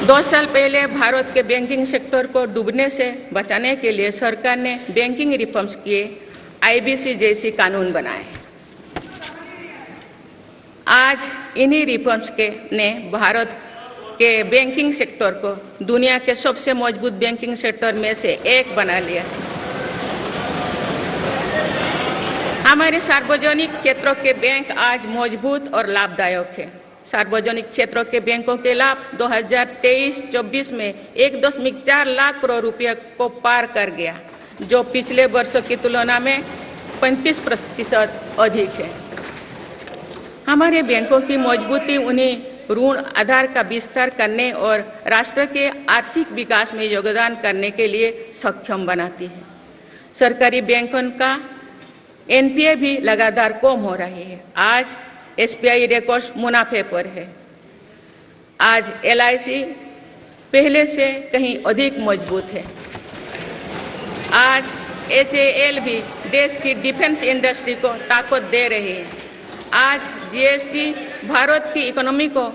2 साल पहले भारत के बैंकिंग सेक्टर को डूबने से बचाने के लिए सरकार ने बैंकिंग रिफॉर्म्स किए, आईबीसी जैसी कानून बनाए। आज इन्हीं रिफॉर्म्स ने भारत के बैंकिंग सेक्टर को दुनिया के सबसे मजबूत बैंकिंग सेक्टर में से एक बना लिया है। हमारे सार्वजनिक क्षेत्रों के बैंक आज मजबूत और लाभदायक है। सार्वजनिक क्षेत्रों के बैंकों के लाभ 2023-24 में 1.4 लाख करोड़ रुपये को पार कर गया, जो पिछले वर्षों की तुलना में 35% अधिक है। हमारे बैंकों की मजबूती उन्हें ऋण आधार का विस्तार करने और राष्ट्र के आर्थिक विकास में योगदान करने के लिए सक्षम बनाती है। सरकारी बैंकों का एनपीए भी लगातार कम हो रही है। आज एसबीआई रिकॉर्ड मुनाफे पर है। आज एलआईसी पहले से कहीं अधिक मजबूत है। आज एचएएल भी देश की डिफेंस इंडस्ट्री को ताकत दे रही है। आज जीएसटी भारत की इकोनॉमी को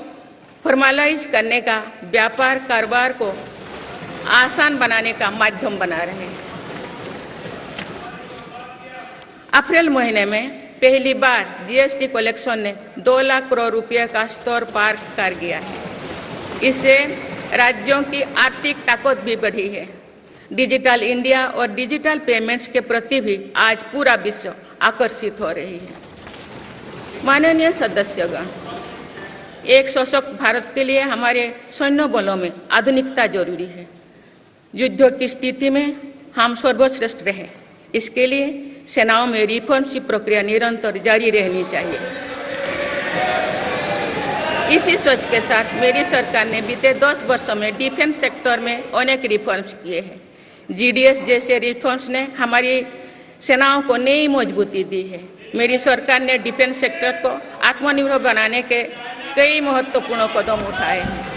फॉर्मलाइज करने का, व्यापार कारोबार को आसान बनाने का माध्यम बना रहे हैं। अप्रैल महीने में पहली बार जीएसटी कलेक्शन ने 2 लाख करोड़ रुपये का स्तर पार कर गया है। इससे राज्यों की आर्थिक ताकत भी बढ़ी है। डिजिटल इंडिया और डिजिटल पेमेंट्स के प्रति भी आज पूरा विश्व आकर्षित हो रही है। माननीय सदस्यगण, एक सशक्त भारत के लिए हमारे सैन्य बलों में आधुनिकता जरूरी है। युद्ध की स्थिति में हम सर्वश्रेष्ठ रहे, इसके लिए सेनाओं में रिफॉर्म्स की प्रक्रिया निरंतर जारी रहनी चाहिए। इसी सोच के साथ मेरी सरकार ने बीते 10 वर्षों में डिफेंस सेक्टर में अनेक रिफॉर्म्स किए हैं। जीडीएस जैसे रिफॉर्म्स ने हमारी सेनाओं को नई मजबूती दी है। मेरी सरकार ने डिफेंस सेक्टर को आत्मनिर्भर बनाने के कई महत्वपूर्ण कदम उठाए हैं।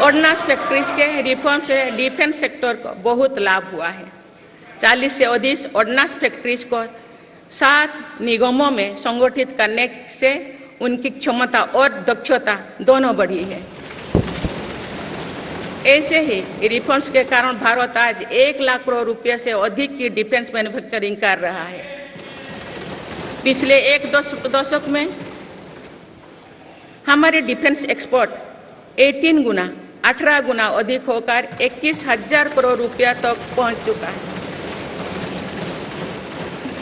ऑर्डिनेंस फैक्ट्रीज के रिफॉर्म से डिफेंस सेक्टर को बहुत लाभ हुआ है। 40 से अधिक ऑर्डिनेंस फैक्ट्रीज को 7 निगमों में संगठित करने से उनकी क्षमता और दक्षता दोनों बढ़ी है। ऐसे ही रिफॉर्म्स के कारण भारत आज 1 लाख करोड़ रुपये से अधिक की डिफेंस मैन्युफैक्चरिंग कर रहा है। पिछले एक दशक में हमारे डिफेंस एक्सपोर्ट 18 गुना अधिक होकर 21,000 करोड़ रुपया तक पहुंच चुका है।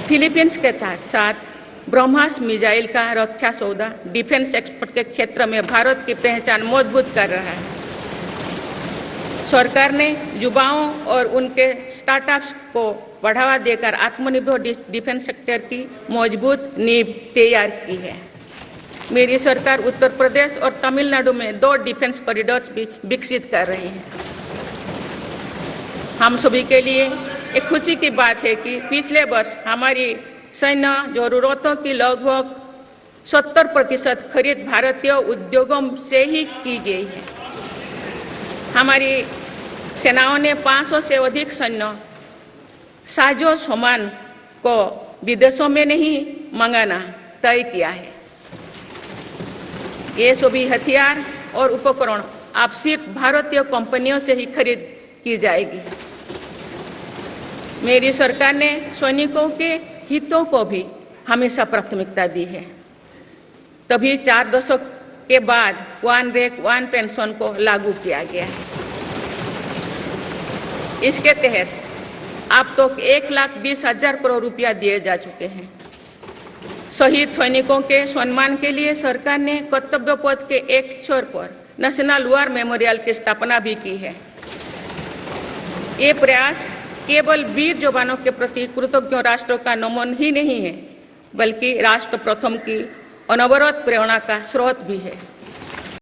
फिलीपींस के साथ ब्रह्मास मिसाइल का रक्षा सौदा डिफेंस एक्सपोर्ट के क्षेत्र में भारत की पहचान मजबूत कर रहा है। सरकार ने युवाओं और उनके स्टार्टअप्स को बढ़ावा देकर आत्मनिर्भर डिफेंस सेक्टर की मजबूत नींव तैयार की है। मेरी सरकार उत्तर प्रदेश और तमिलनाडु में 2 डिफेंस कॉरिडोर्स भी विकसित कर रही है। हम सभी के लिए एक खुशी की बात है कि पिछले वर्ष हमारी सैन्य जरूरतों की लगभग 70% खरीद भारतीय उद्योगों से ही की गई है। हमारी सेनाओं ने 500 से अधिक सैन्य साजो सामान को विदेशों में नहीं मंगाना तय किया है। ये सभी हथियार और उपकरण अब सिर्फ भारतीय कंपनियों से ही खरीद की जाएगी। मेरी सरकार ने सैनिकों के हितों को भी हमेशा प्राथमिकता दी है। तभी 4 दशक के बाद 1 रैंक 1 पेंशन को लागू किया गया है। इसके तहत अब तक 1,20,000 करोड़ रुपया दिए जा चुके हैं। शहीद सैनिकों के सम्मान के लिए सरकार ने कर्तव्य पथ के एक छोर पर नेशनल वॉर मेमोरियल की स्थापना भी की है। ये प्रयास केवल वीर जवानों के प्रति कृतज्ञ राष्ट्र का नमन ही नहीं है, बल्कि राष्ट्र प्रथम की अनवरत प्रेरणा का स्रोत भी है।